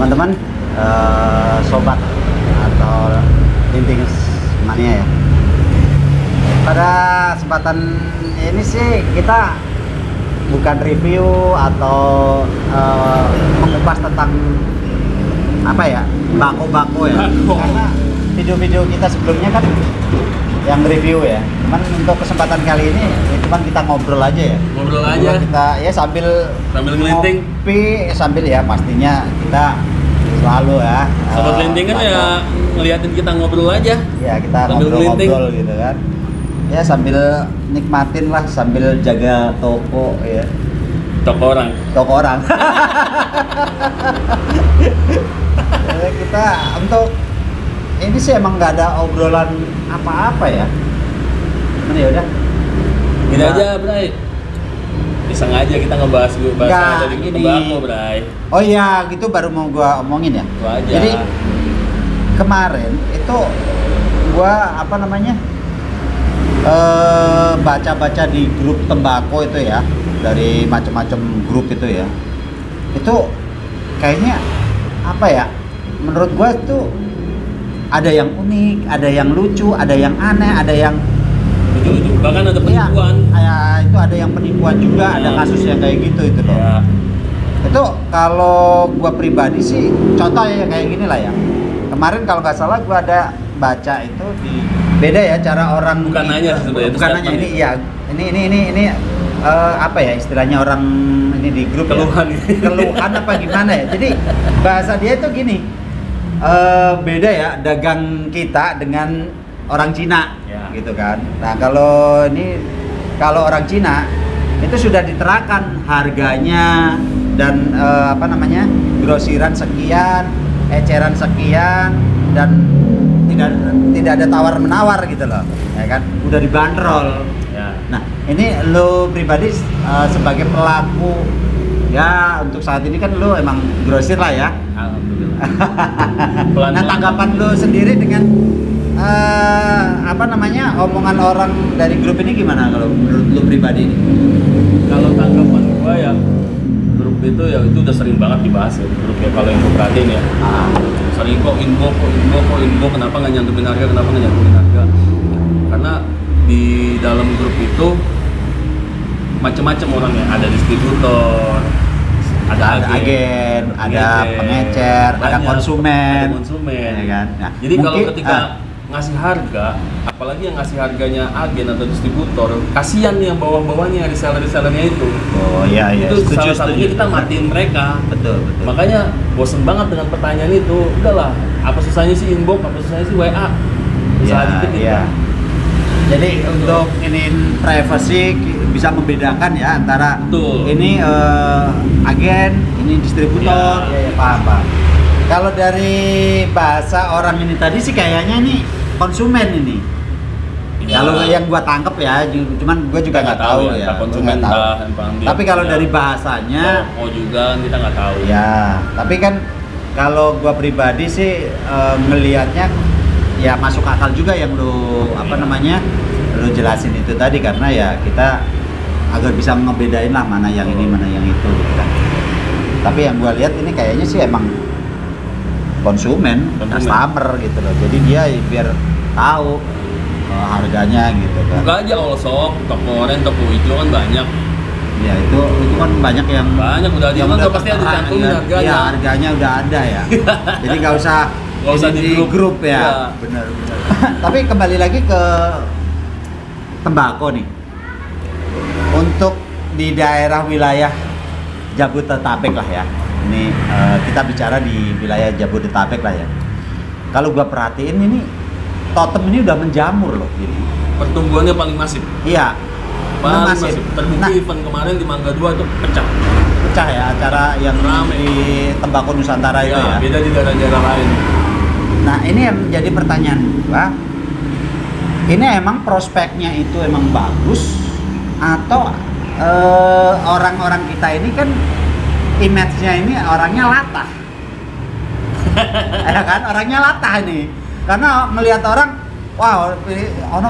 teman-teman, sobat atau linting mania ya. Pada kesempatan ini sih kita bukan review atau mengupas tentang apa ya, bako-bako ya. Karena video-video kita sebelumnya kan yang review ya. Cuman untuk kesempatan kali ini ya cuman kita ngobrol aja ya. Ngobrol aja. Kita ya sambil ngelinting. Ngopi sambil ya pastinya kita selalu ya. Sobat linting kan ya ngeliatin kita ngobrol aja. Ya kita sambil ngobrol gitu kan. Ya sambil nikmatin lah, sambil jaga toko ya. Toko orang. Jadi kita untuk ini sih emang nggak ada obrolan apa-apa ya. Mana ya udah. Gini aja, Bray. Disengaja kita ngebahas dari tembakau, Bray. Oh iya, gitu baru mau gua omongin ya. Itu aja. Jadi kemarin itu gua baca-baca di grup tembakau itu ya, dari macam-macam grup itu ya. Itu kayaknya apa ya? Menurut gua itu ada yang unik, ada yang lucu, ada yang aneh, ada yang itu bahkan ada penipuan. Ya, itu ada yang penipuan juga, ada kasus yang kayak gitu itu loh. Ya. Itu kalau gua pribadi sih contoh ya kayak gini lah ya. Kemarin kalau nggak salah gua ada baca itu di beda ya cara orang bukan nanya sebenarnya, bukan nanya ini ya. Ini apa ya istilahnya orang ini di grup keluhan ya. Keluhan apa gimana ya. Jadi bahasa dia itu gini. Beda ya dagang kita dengan orang Cina ya. Gitu kan. Nah kalau orang Cina itu sudah diterapkan harganya dan grosiran sekian, eceran sekian, dan tidak ada tawar menawar gitu loh, ya kan, udah dibanderol ya. Nah ini lo pribadi sebagai pelaku ya, untuk saat ini kan lo emang grosir lah ya. Nah tanggapan lo sendiri dengan omongan orang dari grup ini gimana kalau menurut lo pribadi ini? Kalau tanggapan gua ya, grup itu ya itu udah sering banget dibahas ya grupnya, kalau yang gua perhatiin ya. Sering kok info kenapa nggak nyantumin harga, karena di dalam grup itu macam-macam orangnya, ada distributor, ada agen, ada pengecer, ada konsumen, ya kan? Nah, jadi kalau ketika ngasih harga, apalagi yang ngasih harganya agen atau distributor, kasihan nih yang bawah-bawahnya, reseller-resellernya itu. Oh iya, itu salah satunya kita matiin mereka. Betul. Makanya bosen banget dengan pertanyaan itu. Udahlah, apa susahnya sih inbox, apa susahnya sih WA? Iya. Jadi untuk ini privacy bisa membedakan ya antara ini agen, ini distributor. Ya, paham. Kalau dari bahasa orang ini tadi sih kayaknya ini konsumen ini. Ya. Kalau yang gua tangkep ya, cuman gua juga nggak tahu ya. Konsumen Tapi kalau dari bahasanya, juga kita nggak tahu. Ya, tapi kan kalau gua pribadi sih ngelihatnya ya masuk akal juga yang lu lu jelasin itu tadi, karena ya kita agar bisa ngebedain lah mana yang ini mana yang itu gitu kan. Tapi yang gua lihat ini kayaknya sih emang konsumen, customer gitu loh. Jadi dia biar tahu harganya gitu kan. Buka aja all shop, toko oren, toko hijau kan banyak. Ya itu kan banyak yang udah pasti ada cantumin harganya. Ya harganya udah ada ya. Jadi nggak usah di grup ya. Benar. Tapi kembali lagi ke tembakau nih. Untuk di daerah wilayah Jabodetabek lah ya. Ini kita bicara di wilayah Jabodetabek lah ya. Kalau gua perhatiin ini totem ini udah menjamur loh ini. Pertumbuhannya paling masif. Iya. Paling masif. Terbukti event kemarin di Mangga 2 itu pecah. Pecah ya acara yang rame di Tembakau Nusantara itu ya. Beda di daerah-daerah lain. Nah ini yang menjadi pertanyaan gua. Ini emang prospeknya itu emang bagus atau orang-orang kita ini kan image-nya ini orangnya latah. Ya kan, orangnya latah ini. Karena melihat orang, wah,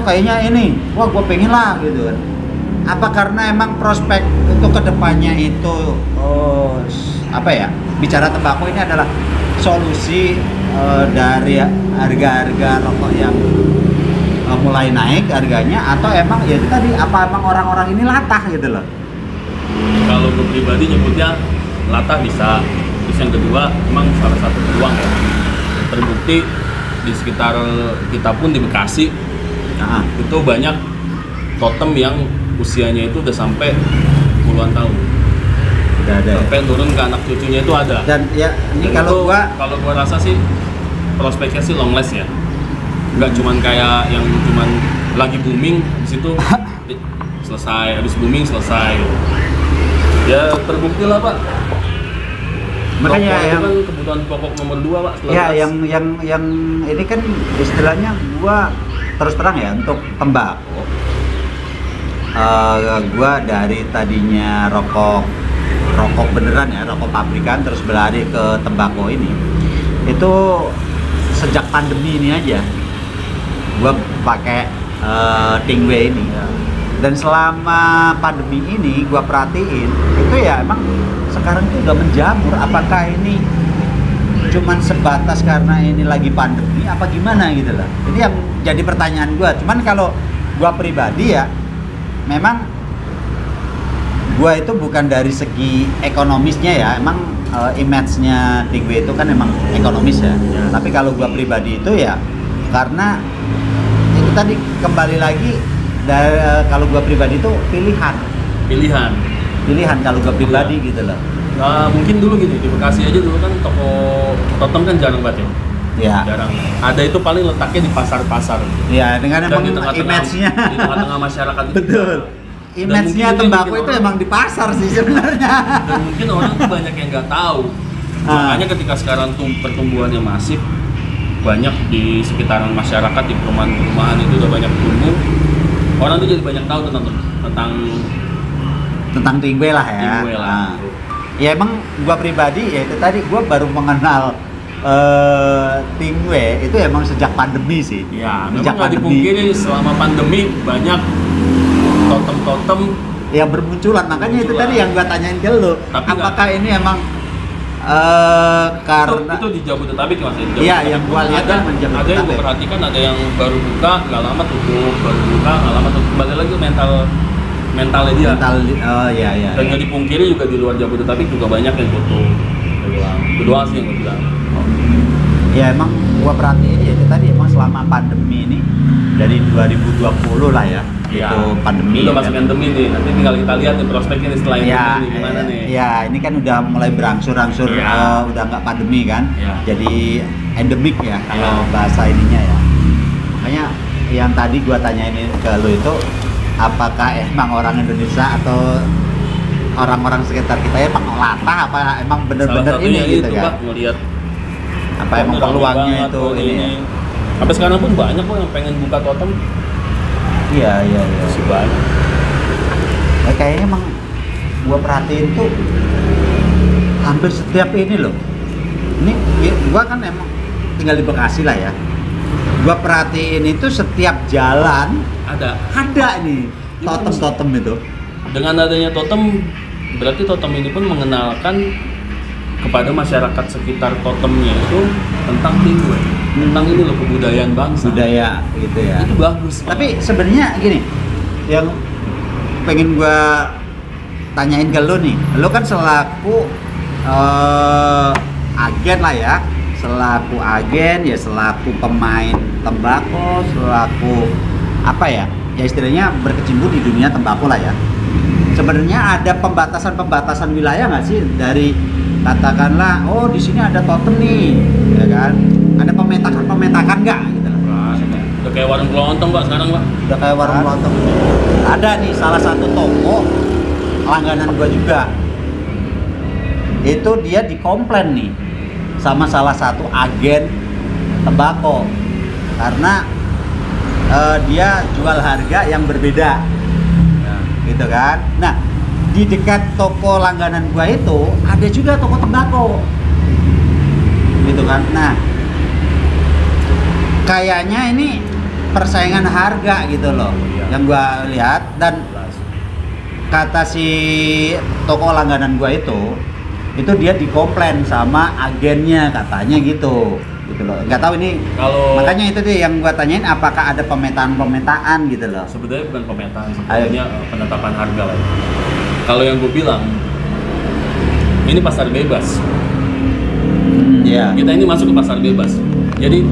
kayaknya ini, wah gue pengen lah gitu kan. Apa karena emang prospek untuk kedepannya itu bicara tembakau ini adalah solusi dari harga-harga rokok yang mulai naik harganya, atau emang ya itu tadi, apa emang orang-orang ini latah gitu loh? Kalau gue pribadi nyebutnya latah bisa. Terus yang kedua, emang salah satu peluang ya. Terbukti di sekitar kita pun di Bekasi, itu banyak totem yang usianya itu udah sampai puluhan tahun. Udah ada. Sampai turun ke anak cucunya itu ada. Dan ya ini Dan kalau gua rasa sih prospeknya sih long last ya. Nggak cuman kayak yang cuman lagi booming di situ selesai, habis booming selesai. Ya terbukti lah Pak. Makanya rokok itu yang kan kebutuhan pokok nomor 2 Pak setelah ya gas. yang ini kan istilahnya gua terus terang ya, untuk tembakau gua dari tadinya rokok beneran ya, rokok pabrikan, terus berlari ke tembakau ini. Itu sejak pandemi ini aja gua pakai Tingway ini. Dan selama pandemi ini gua perhatiin itu ya emang sekarang itu udah menjamur. Apakah ini cuman sebatas karena ini lagi pandemi apa gimana gitu loh. Jadi yang jadi pertanyaan gua. Cuman kalau gua pribadi ya, memang gua itu bukan dari segi ekonomisnya ya, emang image-nya Tingway itu kan emang ekonomis ya. Tapi kalau gua pribadi itu ya karena itu tadi kembali lagi dari kalau gua pribadi itu pilihan kalau gua pribadi gitu loh. Mungkin dulu gini, di Bekasi aja dulu kan toko totem kan jarang banget ya. Ya. Jarang. Ada itu paling letaknya di pasar-pasar. Ya, dengan Dan emang di tengah-tengah- image-nya. di tengah-tengah masyarakat itu. Betul. Dan Image-nya mungkin tembakau bikin itu orang- emang di pasar sih sebenarnya. Dan mungkin orang tuh banyak yang nggak tahu. Makanya ketika sekarang tuh pertumbuhannya masif, banyak di sekitaran masyarakat, di perumahan-perumahan itu udah banyak tumbuh. Orang tuh jadi banyak tahu Tentang Tingway lah ya. Tingway lah. Nah, ya emang gua pribadi ya itu tadi gua baru mengenal Tingway itu emang sejak pandemi sih. Ya, Sejak memang nggak dipungkiri selama pandemi banyak totem-totem yang bermunculan. Makanya itu Bermunculan. tadi yang gua tanyain ke lu. Tapi Apakah ini emang karena itu di Jabodetabek Mas ya. Di Iya, Jabodetabek yang gua pun lihat ada, kan di Jabodetabek. ada yang gua perhatikan, ada yang baru buka nggak lama tutup, baru buka nggak lama tutup. Kembali lagi mentalnya dia. iya. Dan nggak dipungkiri juga di luar Jabodetabek juga banyak yang tutup. Itu doang sih yang gua bilang. Ya emang gua perhatiin ya itu tadi emang selama pandemi ini dari 2020 lah ya. Itu pandemi. Itu masuk endemi nih. Nanti tinggal kita lihat nih prospeknya nih setelah Ya, endemi nih, gimana nih. ya ini kan udah mulai berangsur-angsur, Ya. udah nggak pandemi kan, Ya. jadi endemik ya kalau Ya. bahasa ininya ya. Makanya yang tadi gua tanyain ke lu itu, apakah emang orang Indonesia atau orang-orang sekitar kita ya emang latah, apa emang bener-bener Salah ini satunya gitu itu, kan? Pak, ngelihat Apa emang rame peluangnya banget, itu ini ya? Sampai sekarang pun banyak kok yang pengen buka totem. Iya. Masih banyak. Kayaknya emang gua perhatiin tuh hampir setiap ini loh. Ini gua kan emang tinggal di Bekasi lah ya. Gua perhatiin itu setiap jalan Ada. nih totem-totem itu. Dengan adanya totem, berarti totem ini pun mengenalkan kepada masyarakat sekitar totemnya itu tentang Tingway, tentang ini loh kebudayaan bangsa. Budaya gitu ya. Itu bagus. Pak. Tapi sebenarnya gini, yang pengen gua tanyain ke lu nih, lu kan selaku agen lah ya, selaku agen ya, selaku pemain tembakau, selaku apa ya, ya istilahnya berkecimpung di dunia tembakau lah ya. Sebenarnya ada pembatasan wilayah nggak sih dari katakanlah, oh di sini ada totem nih, ya kan? Ada pemetakan nggak gitu loh? Wah, udah kayak warung kelontong Pak sekarang Pak. Udah kayak warung lontong. Ada nih salah satu toko langganan gua juga. Itu dia dikomplain nih sama salah satu agen tembakau karena dia jual harga yang berbeda, gitu kan. Nah, di dekat toko langganan gua itu ada juga toko tembakau, gitu kan. Nah, kayaknya ini persaingan harga gitu loh yang gua lihat. Dan kata si toko langganan gua itu, itu dia dikomplain sama agennya katanya gitu loh. Nggak tahu ini, makanya itu deh yang gua tanyain, apakah ada pemetaan gitu loh. Sebenarnya bukan pemetaan, sebenarnya penetapan harga lah. Kalau yang gue bilang ini pasar bebas. Iya. Kita ini masuk ke pasar bebas. Jadi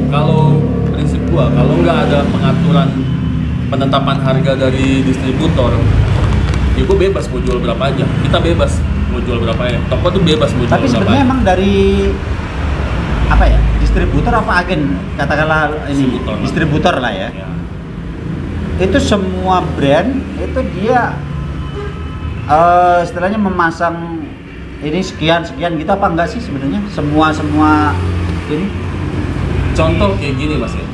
kalau prinsip gua, kalau nggak ada pengaturan penetapan harga dari distributor, ya gua bebas mau jual berapa aja. Kita bebas mau jual berapa ya. Toko tuh bebas mau jual Tapi berapa. sebenarnya emang dari apa ya? Distributor apa agen? Katakanlah ini distributor lah ya. Ya. Itu semua brand itu dia istilahnya memasang ini sekian gitu apa enggak sih sebenarnya? Semua ini Contoh kayak gini Mas ya.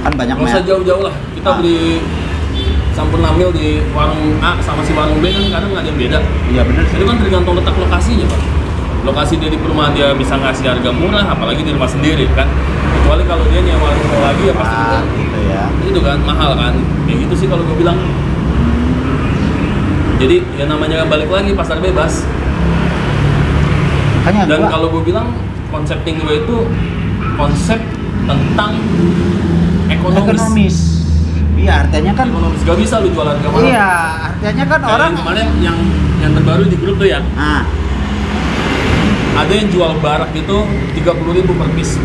kan banyak Nggak usah merek. jauh-jauh lah. Kita beli Sampurna Mil di warung A sama si warung B kan kadang nggak ada yang beda. Iya benar sih. Itu kan tergantung letak lokasinya Pak. Lokasi dia di perumahan dia bisa ngasih harga murah, apalagi di rumah sendiri kan. Kecuali kalau dia nyewa rumah lagi ya pasti Gitu ya. itu kan mahal kan. Kayak gitu sih kalau gue bilang. Jadi ya namanya balik lagi pasar bebas. Makanya Dan gua- kalau gue bilang konsep Tingway itu konsep tentang ekonomis. Iya, artinya kan Ekonomis gak bisa lu jual harga mahal. iya, artinya kan Kayak orang kemarin yang terbaru di grup tuh ya, ada yang jual barak itu 30.000 per piece.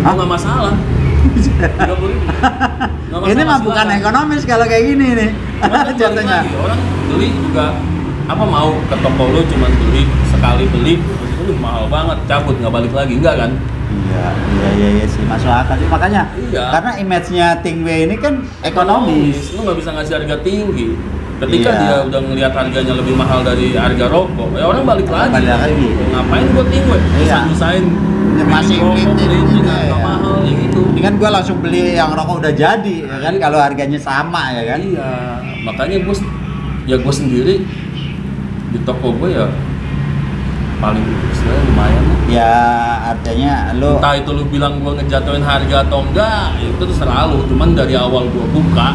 Hah? Nggak masalah. 30.000. Nggak masalah, ini mah bukan silakan. ekonomis kalau kayak gini nih. Cuman kan balik Jatuhnya. lagi, orang beli juga apa mau ke toko lu cuman beli sekali beli terus itu mahal banget cabut nggak balik lagi enggak kan. Iya sih, masuk akal sih. Makanya Iya. karena image-nya Tingway ini kan ekonomis. Lu nggak bisa ngasih harga tinggi ketika Iya. dia udah ngelihat harganya lebih mahal dari harga rokok ya orang balik lagi. Balik lagi. Ngapain gua Tingway Iya. nyusahin Ya, masih rokok beli beli gitu nggak ya. mahal ya gitu. Ini kan gua langsung beli yang rokok udah jadi, ya kan? Kalau harganya sama ya kan? Iya, makanya gue sendiri di toko gue ya paling istilahnya lumayan lah. Ya artinya lo Entah itu lu bilang gue ngejatuhin harga atau enggak, itu terserah lu. Cuman dari awal gue buka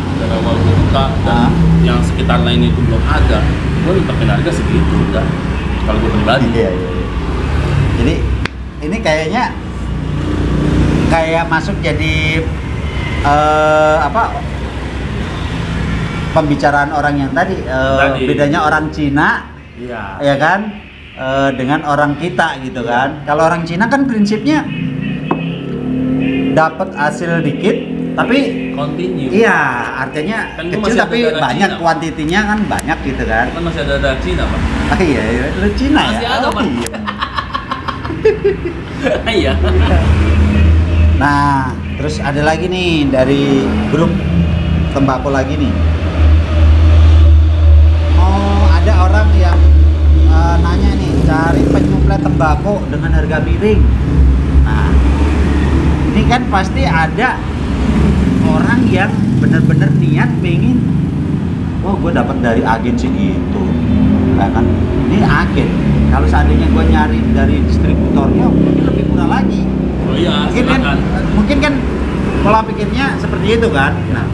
dan yang sekitar lain itu belum ada, gue netepin harga segitu udah. Kalau gue pribadi. Iya. Jadi ini kayaknya kayak masuk jadi pembicaraan orang yang tadi, Tadi. bedanya orang Cina Iya. ya kan dengan orang kita gitu kan. Kalau orang Cina kan prinsipnya dapat hasil dikit tapi Continue. iya artinya Kan gua kecil masih ada tapi darah banyak Cina, Pak. kuantitinya kan banyak gitu kan. Kan masih ada Cina pak. Iya, lu Cina Masih ya. ada, Oh, Pak. iya. Iya. Nah, terus ada lagi nih dari grup tembakau lagi nih. Oh, ada orang yang nanya nih, cari penyuplai tembakau dengan harga miring. Nah, ini kan pasti ada orang yang bener-bener niat pengen, oh gue dapat dari agen segitu, ya kan? Ini agen. Kalau seandainya gue nyari dari distributornya, mungkin lebih murah lagi. Oh iya, silakan. Mungkin kan pola pikirnya seperti itu kan. Nah,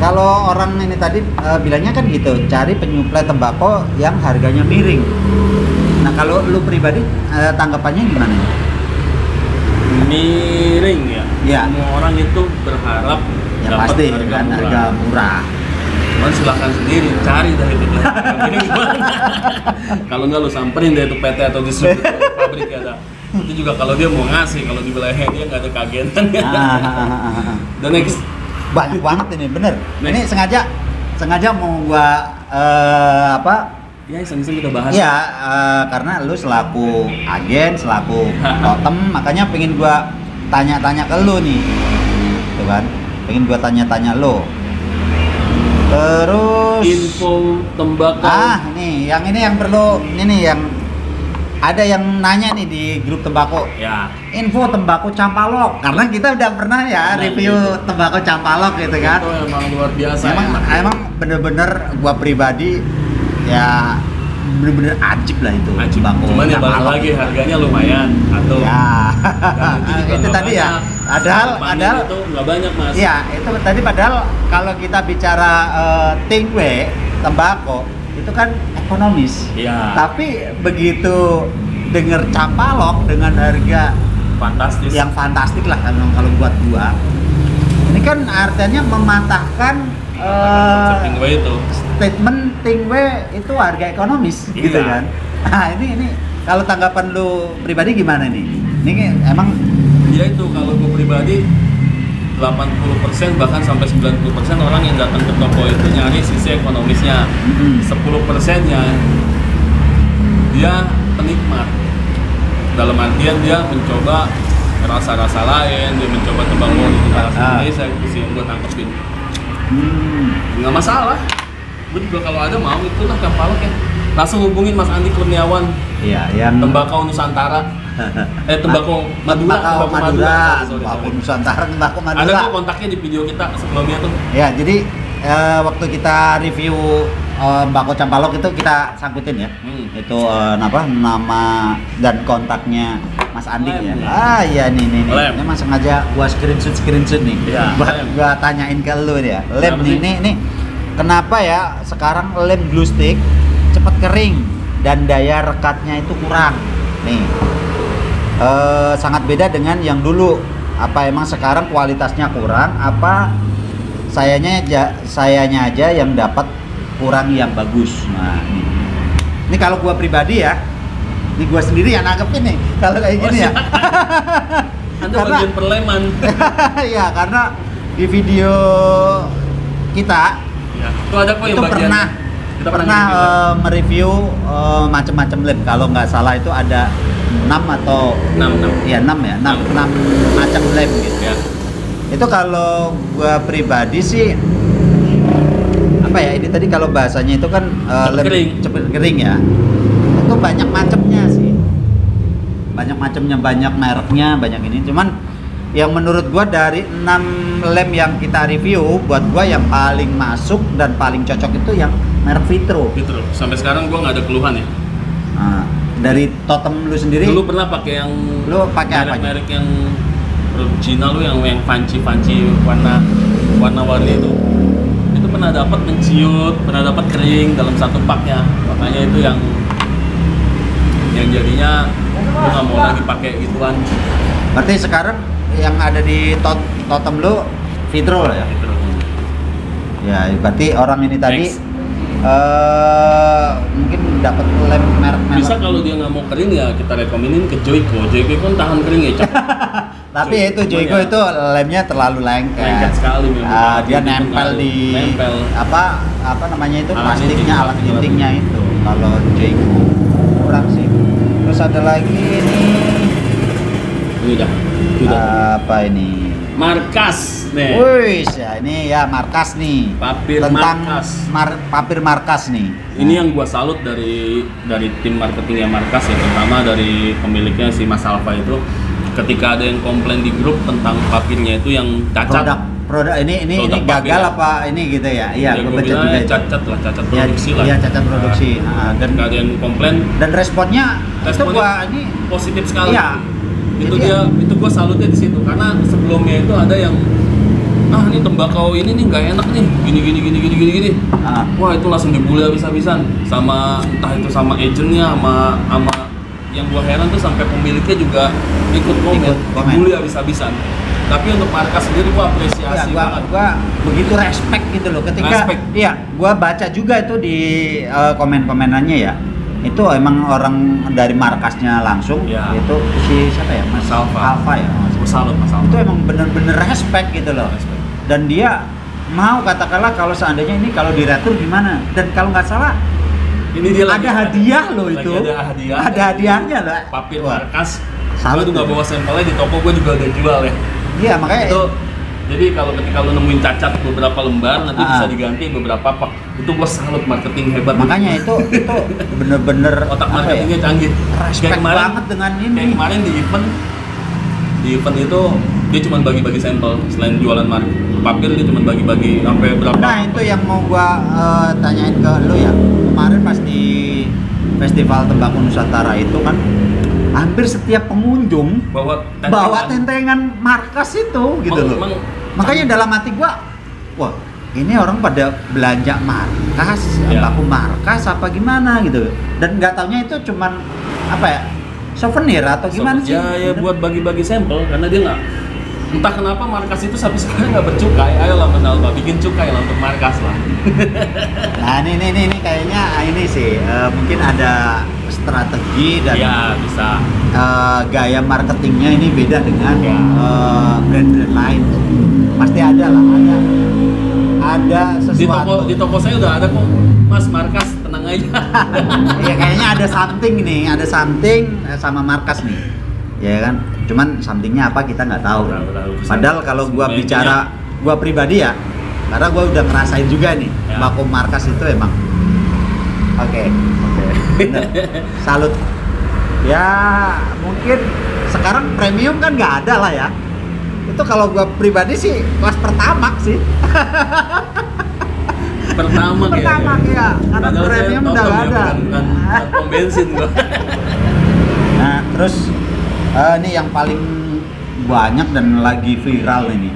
kalau orang ini tadi bilangnya kan gitu, cari penyuplai tembakau yang harganya miring. Nah, kalau lu pribadi tanggapannya gimana? Miring ya. Iya. Semua orang itu berharap Ya dapat pasti harga kan murah. harga murah. Cuman silakan sendiri cari dari itu. Ini gimana? Kalau nggak lu samperin deh itu PT atau distributor pabrik ya ada. Itu juga kalau dia mau ngasih, kalau di wilayah dia nggak ada kagetan. Dan next, Banyak banget ini, bener. Ini Next. sengaja mau gua ya iseng-iseng kita bahas. Iya, karena lu selaku agen, selaku totem, makanya pengen gua tanya-tanya ke lu nih, tuh kan? Pengen gua tanya-tanya lu. Terus Info tembakau. nih, ini yang perlu, ini yang ada yang nanya nih di grup tembakau. Ya. Info tembakau Campalok, karena kita udah pernah ya review tembakau Campalok gitu kan. Itu emang luar biasa. Emang bener-bener gua pribadi ya bener-bener ajib lah itu Ajib. tembakau Cuman ya balik Campalok. lagi harganya lumayan atau Ya. Dan juga itu nggak tadi ya. banyak. Padahal itu nggak banyak mas. iya, itu tadi padahal kalau kita bicara Tingway tembakau itu kan ekonomis. Iya. Tapi begitu denger Capalok dengan harga Fantastis. yang fantastik lah kalau buat gua. Ini kan artinya mematahkan konsep Tingwe itu. statement Tingwe itu harga ekonomis, Iya. gitu kan. Nah, ini kalau tanggapan lu pribadi gimana nih? Ini emang Ya itu kalau gue pribadi 80% bahkan sampai 90% orang yang datang ke toko itu nyari sisi ekonomisnya. 10%-nya dia penikmat. Dalam artian dia mencoba rasa-rasa lain, dia mencoba tembakau itu rasa Indonesia, itu sih yang gue tangkepin. Nggak masalah. Gue juga kalau ada mau itulah Capalok ya. Langsung hubungin Mas Andi Kurniawan. iya yang Tembakau Nusantara. Tembakau Madura. tembakau Madura, Sorry. tembakau Nusantara, tembakau Ada Madura. tuh kontaknya di video kita sebelumnya tuh. Ya, jadi waktu kita review Mbako Capalok itu kita sangkutin ya. Itu nama dan kontaknya Mas Andi ya. Lem. Iya nih. Lem. Ini Mas sengaja gua screenshot nih. Iya, Buat lem. gua tanyain ke lu nih ya. Lem Kenapa nih, sih? nih. Kenapa ya sekarang lem glue stick cepat kering dan daya rekatnya itu kurang? Nih. Sangat beda dengan yang dulu. Apa emang sekarang kualitasnya kurang? Apa sayanya aja yang dapat kurang yang bagus? Nah, ini kalau gua pribadi ya, ini gua sendiri yang nanggepin nih kalau kayak gini ya. Anda Karena- bagian perleman. Ya, karena di video kita Ya, itu ada kok yang itu bagian. Kita pernah nge-review. mereview macam-macam lem. Kalau nggak salah itu ada 6 atau 6. ya 6 ya, 6 macam lem gitu. Ya. Itu kalau gua pribadi sih apa ya, ini tadi kalau bahasanya itu kan Cepet kering. cepet kering ya. Itu banyak macamnya sih. Banyak macamnya, banyak mereknya, banyak ini. Cuman yang menurut gua dari 6 lem yang kita review, buat gua yang paling masuk dan paling cocok itu yang merek Vitro. Gitu loh. Sampai sekarang gua nggak ada keluhan ya. Nah, dari totem lu sendiri, Dulu pernah pakai yang lu pakai apa? merek yang original lu yang panci warna-warni itu. Itu pernah dapat menciut, pernah dapat kering dalam satu paknya. Makanya itu yang jadinya gua nggak mau lagi pakai gituan. Berarti sekarang yang ada di totem lu Vitro lah ya? Gitu loh. Ya, berarti orang ini tadi Next. mungkin dapat lem merek-merek. Bisa kalau dia nggak mau kering ya kita rekomenin ke Joyko. Joyko kan tahan kering ya, Cak. Tapi itu Cuman Joyko ya, itu lemnya terlalu lengket. lengket sekali memang. Dia Itu nempel terlalu di nempel. apa namanya itu Alat plastiknya, tinting, alat alat tintingnya itu. Kalau Joyko kurang sih. Terus ada lagi nih Ini udah. apa ini? Markas nih. Wih, ya ini ya markas nih. Papir Tentang markas. papir markas nih. Ini yang gua salut dari tim marketingnya Markas ya, terutama dari pemiliknya si Mas Alfa itu. Ketika ada yang komplain di grup tentang papirnya itu yang cacat. produk ini Produk gagal papir. apa ini gitu ya? Iya, Ya, gue gua baca bilang juga ya, itu. cacat lah, cacat Iya, produksi lah. iya, cacat produksi. Nah, Dan ketika ada yang komplain dan responnya itu Responnya gua ini positif sekali. Iya. Itu Jadi itu gua salutnya di situ karena sebelumnya itu ada yang ini tembakau ini nih nggak enak nih gini. Wah, itu langsung dibully habis-habisan sama entah itu sama agentnya sama yang gua heran tuh sampai pemiliknya juga ikut komen. Dibully habis-habisan. Tapi untuk Markas sendiri gua apresiasi ya, banget. gua begitu respect gitu loh ketika Respect. iya, gua baca juga itu di komen-komenannya ya. Itu emang orang dari markasnya langsung Ya. itu si siapa ya? Mas Alfa ya. Gua salut Mas Alfa. Itu emang bener-bener respect gitu loh. Respect. Dan dia mau katakanlah kalau seandainya ini kalau diretur gimana, dan kalau nggak salah Ini dia ada hadiah loh lagi itu. Ada hadiah. Ada hadiahnya loh. Papir Wah, Markas. salut Gua juga tuh. bawa sampelnya di toko gua juga udah jual ya. Iya makanya Itu jadi kalau ketika lu nemuin cacat beberapa lembar nanti bisa diganti beberapa pak. Itu gua salut marketing hebat. makanya itu bener-bener Otak apa ya, marketingnya canggih. respect banget dengan ini. Kayak kemarin di event itu dia cuma bagi-bagi sampel. Selain jualan papir dia cuma bagi-bagi sampai berapa. Nah itu yang mau gua tanyain ke lu ya, kemarin pas di Festival Tembakau Nusantara itu kan hampir setiap pengunjung bawa tentengan markas itu gitu Emang- loh. emang- Makanya dalam hati gua, wah ini orang pada belanja markas, Ya. baku markas apa gimana gitu. Dan nggak taunya itu cuman apa ya, souvenir atau gimana sih? Ya buat bagi-bagi sampel karena dia nggak, entah kenapa markas itu sampai sekarang nggak bercukai. Ayolah Menalba bikin cukai lah untuk markas lah. Nah ini kayaknya ini sih mungkin ada strategi dan Ya bisa. gaya marketingnya ini beda dengan Ya. brand-brand lain. Pasti ada lah, ada sesuatu. Di toko saya udah ada kok, Mas markas, tenang aja. Ya kayaknya ada something nih, ada something sama markas nih, ya kan? Cuman somethingnya apa kita nggak tahu. Tahu. Padahal kalau gua bicara gua pribadi ya, karena gua udah ngerasain juga nih, Ya. vakum markas itu emang oke. Bener. Salut. Ya mungkin sekarang premium kan nggak ada lah ya. Itu kalau gua pribadi sih kelas pertama sih. Pertama Ya. Karena Padahal saya premium udah Totem nggak ya, ada. bukan pom bensin gua. Nah, terus ini yang paling banyak dan lagi viral ini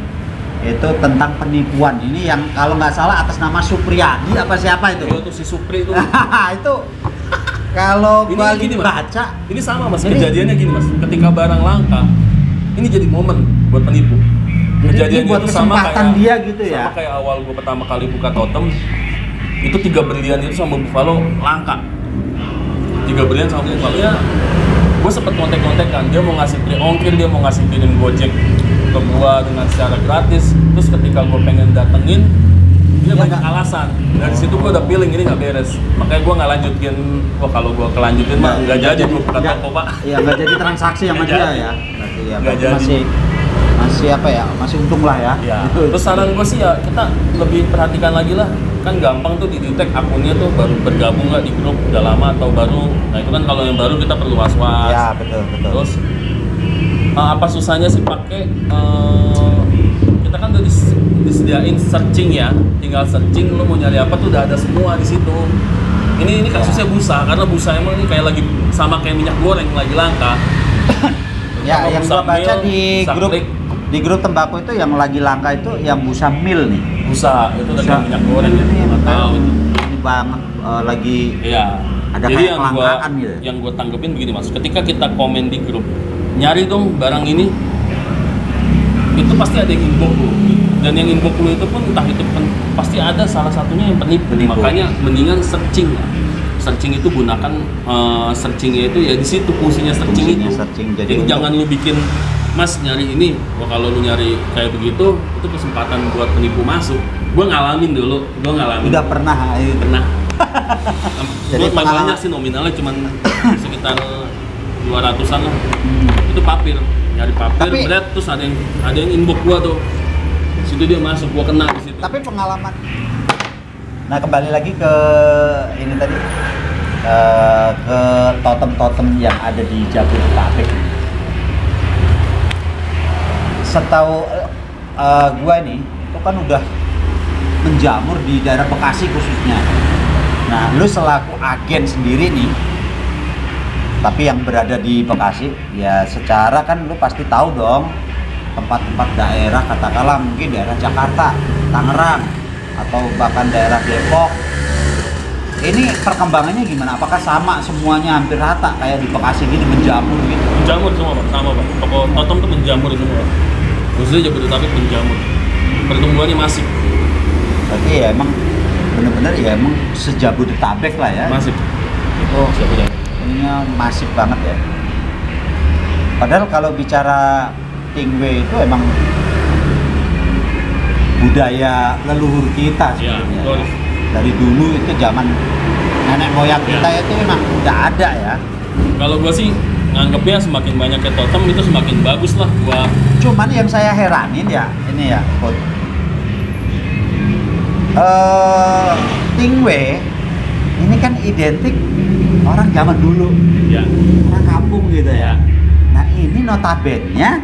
itu tentang penipuan. Ini yang kalau nggak salah atas nama Supriyadi apa siapa itu? Itu si Supri itu. Itu kalau Ini gua gini, Mas. baca Ini sama Mas, Ini- kejadiannya gini Mas. Ketika barang langka, ini jadi momen buat penipu. jadi ini Kejadiannya buat itu sama kesempatan kayak dia gitu ya. Sama kayak awal gua pertama kali buka totem, itu 3 berlian itu sama Buffalo langka. 3 berlian sama Buffalo ya. Gue sempet kontek-kontekan, dia mau ngasih free ongkir, dia mau ngasih kirim Gojek ke gua dengan secara gratis. Terus ketika gua pengen datengin, dia Ya, banyak alasan. Dari situ gua udah feeling ini nggak beres. Makanya gua nggak lanjutin. Wah kalau gua kelanjutin mah nggak jadi gua buka nggak- toko Pak. Iya nggak jadi transaksi sama Nggak dia jadi. ya. Berarti ya Nggak berarti jadi. masih apa ya? Masih untung lah ya. Ya. Gitu. Terus saran gua sih ya kita lebih perhatikan lagi lah. Kan gampang tuh didetek akunnya tuh baru bergabung nggak di grup udah lama atau baru. Nah itu kan kalau yang baru kita perlu was-was. Ya betul. Terus apa susahnya sih pakai kita kan udah disediain searching ya, tinggal searching lo mau nyari apa tuh udah ada semua di situ. Ini kasusnya busa karena busa emang ini kayak lagi sama kayak minyak goreng lagi langka. Ya, Sama yang busa gua baca mil, di saklik, grup tembakau itu yang lagi langka itu yang busa mil nih. busa itu udah Busa kayak minyak goreng ya, ini nggak tahu itu. ini banget lagi Iya. ada Jadi kayak yang gua kelangkaan gitu. yang gua tanggepin begini Mas, ketika kita komen di grup, nyari dong barang ini, itu pasti ada yang inbox lu. Dan yang inbox lu itu pun entah itu pasti ada salah satunya yang penipu. Penipu. Makanya mendingan searching lah. Searching itu gunakan searchingnya itu ya di situ fungsinya searching Fungsinya itu. searching, Jadi, jadi untuk- jangan lu bikin Mas nyari ini, wah kalau lu nyari kayak begitu itu kesempatan buat penipu masuk. Gua ngalamin dulu, Udah pernah itu. pernah. Jadi Gue pengalaman- banyak sih nominalnya cuman sekitar 200-an lah. Hmm. Itu papir, nyari papir, Tapi- berat terus ada yang inbox gua tuh. Situ dia masuk, gua kena di situ. Tapi pengalaman. Nah kembali lagi ke ini tadi ke totem-totem yang ada di Jabodetabek. Setahu gua nih, itu kan udah menjamur di daerah Bekasi khususnya. Nah, lu selaku agen sendiri nih, tapi yang berada di Bekasi, ya secara kan lu pasti tahu dong tempat-tempat daerah, katakanlah mungkin daerah Jakarta, Tangerang, atau bahkan daerah Depok. Ini perkembangannya gimana? Apakah sama semuanya hampir rata kayak di Bekasi gini menjamur gitu? Menjamur semua Pak, sama Pak. Toko totem tuh menjamur semua. Khususnya Jabodetabek menjamur. Pertumbuhannya masif. Berarti ya emang bener-bener ya emang sejabodetabek lah ya. Masif. Itu Jabodetabek. ininya masif banget ya. Padahal kalau bicara Tingwe itu emang budaya leluhur kita Iya, sebenarnya. betul. Dari dulu itu zaman nenek moyang Ya. kita itu emang udah ada ya. Kalau gua sih nganggepnya semakin banyaknya totem itu semakin bagus lah gua. Cuman yang saya heranin ya ini ya, Coach. Tingwe ini kan identik orang zaman dulu, Ya. orang kampung gitu ya. Nah ini notabene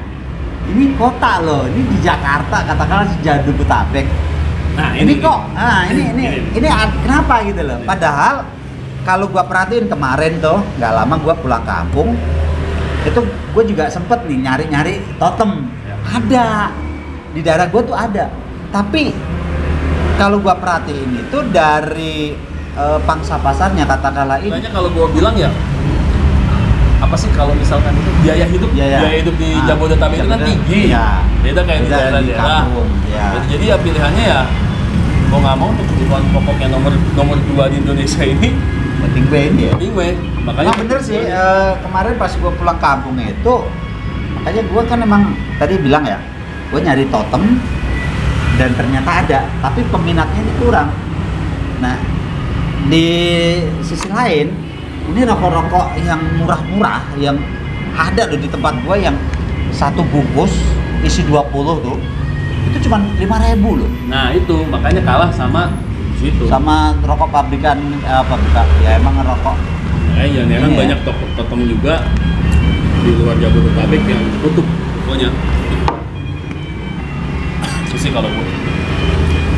ini kota loh, ini di Jakarta katakanlah Jabodetabek. Nah, Ini kok, ini kenapa gitu loh? Padahal kalau gua perhatiin kemarin tuh, nggak lama gua pulang kampung, itu gua juga sempet nih nyari-nyari totem. Ya. Ada di daerah gua tuh ada, tapi kalau gua perhatiin itu dari pangsa pasarnya katakanlah ini. Makanya kalau gua bilang ya, apa sih kalau misalkan itu biaya hidup di Jabodetabek itu kan tinggi. Ya. Beda kayak di daerah-daerah. Ya. Jadi ya pilihannya ya mau nggak mau untuk kebutuhan pokok yang nomor 2 di Indonesia ini Penting ini ya. penting weh. Makanya Nah, bener sih, kemarin pas gue pulang kampung itu, makanya gue kan emang tadi bilang ya, gue nyari totem dan ternyata ada, tapi peminatnya ini kurang. Nah, di sisi lain, ini rokok-rokok yang murah-murah, yang ada loh di tempat gue yang satu bungkus isi 20 tuh, itu cuma 5.000 loh. nah itu makanya kalah sama situ. Sama rokok pabrikan, ya emang rokok. Ya kan Iya. banyak toko totem juga di luar Jabodetabek yang tutup pokoknya. Itu sih kalau gue.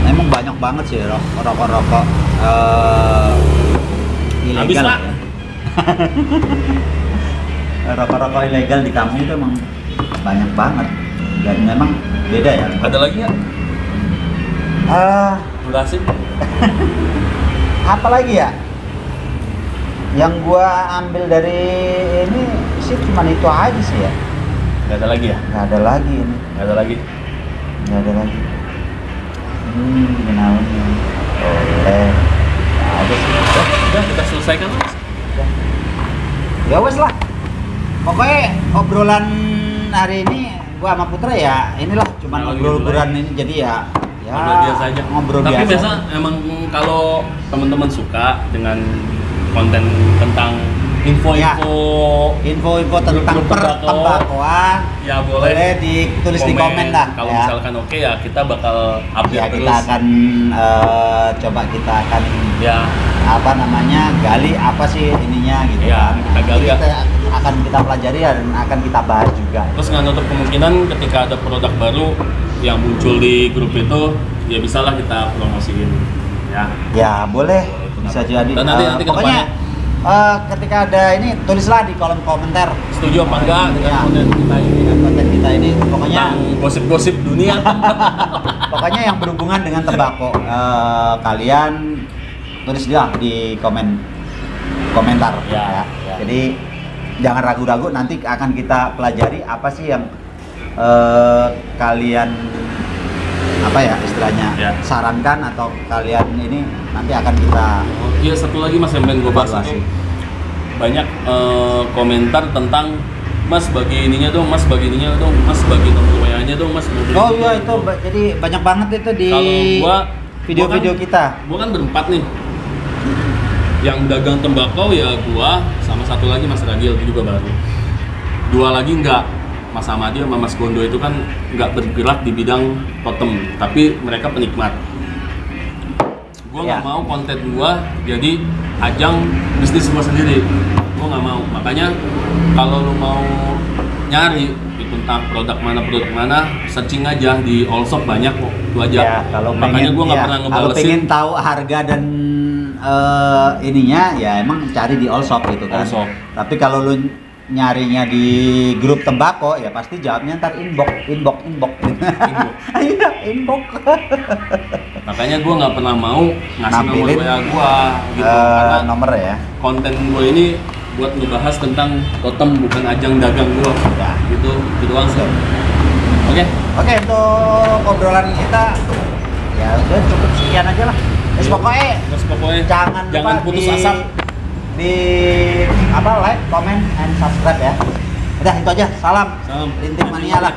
Emang banyak banget sih rokok-rokok ilegal. Habis, Pak. Ya. Rokok-rokok ilegal di kampung itu emang banyak banget dan memang beda ya. Ada lagi ya? Durasi? Apa lagi ya? Yang gua ambil dari ini sih cuma itu aja sih ya. Gak ada lagi ya? Nggak ada lagi ini. Gak ada lagi. Nggak ada lagi. Kenapa nih? Boleh. Ada sih. Udah kita selesaikan mas. Ya wes lah. Pokoknya obrolan hari ini gua sama Putra ya inilah cuman Nah, ngobrol-ngobrolan ini jadi ya Ngobrol biasa aja. ngobrol Tapi biasa. biasa emang kalau teman-teman suka dengan konten tentang info-info tentang grup tembakau, pertembakoan ya boleh ditulis di komen lah Kalau ya. misalkan oke ya kita bakal update Ya terus. kita akan kita akan Ya apa namanya gali apa sih ininya gitu Ya, kan. kita gali ya. Kita akan kita pelajari dan akan kita bahas juga. terus nggak nutup kemungkinan ketika ada produk baru yang muncul di grup itu ya bisalah kita promosiin ya. Ya boleh Itu bisa kenapa. jadi. Dan nanti ke Pokoknya ketika ada ini tulislah di kolom komentar setuju apa enggak dengan Ya. konten kita ini dengan konten kita ini. Pokoknya tentang gosip-gosip dunia. pokoknya yang berhubungan dengan tembakau kalian tulis dia di komentar Ya, ya. Jadi jangan ragu-ragu, nanti akan kita pelajari apa sih yang kalian apa ya istilahnya Ya. sarankan atau kalian ini nanti akan kita Iya satu lagi mas yang pengen gue bahas evaluasi. itu banyak komentar tentang mas bagi ininya dong, mas bagi ininya dong, mas bagi nomor WA-nya dong, mas mau beli Oh ini iya dong. itu jadi banyak banget itu di Kalau video-video kita. Gua kan berempat nih. Yang dagang tembakau ya gua sama satu lagi Mas Ragil itu juga baru. Dua lagi enggak. Mas Amadi sama Mas Gondo itu kan nggak bergerak di bidang totem, tapi mereka penikmat. Gua nggak Ya. mau konten gua jadi ajang bisnis gua sendiri. Gua nggak mau. Makanya kalau lu mau nyari tentang produk mana, searching aja di Allshop banyak kok. Itu aja. Ya, kalau Makanya pengen, gua nggak ya, pernah kalau ngebalesin. pengen tahu harga dan ininya ya emang cari di Allshop gitu kan. Allshop. Tapi kalau lu nyarinya di grup tembakau ya pasti jawabnya ntar inbox. Iya, inbox. Makanya gue nggak pernah mau ngasih nomor Nampilin, WA gue gitu karena nomor ya. konten gue ini buat ngebahas tentang totem bukan ajang dagang gue Ya. gitu doang sih. Oke. Oke, untuk obrolan kita ya udah cukup sekian aja lah. Terus pokoknya jangan lupa putus di, asa. di apa like, comment, and subscribe ya. Udah itu aja. Salam. Salam. Rintik mania lah.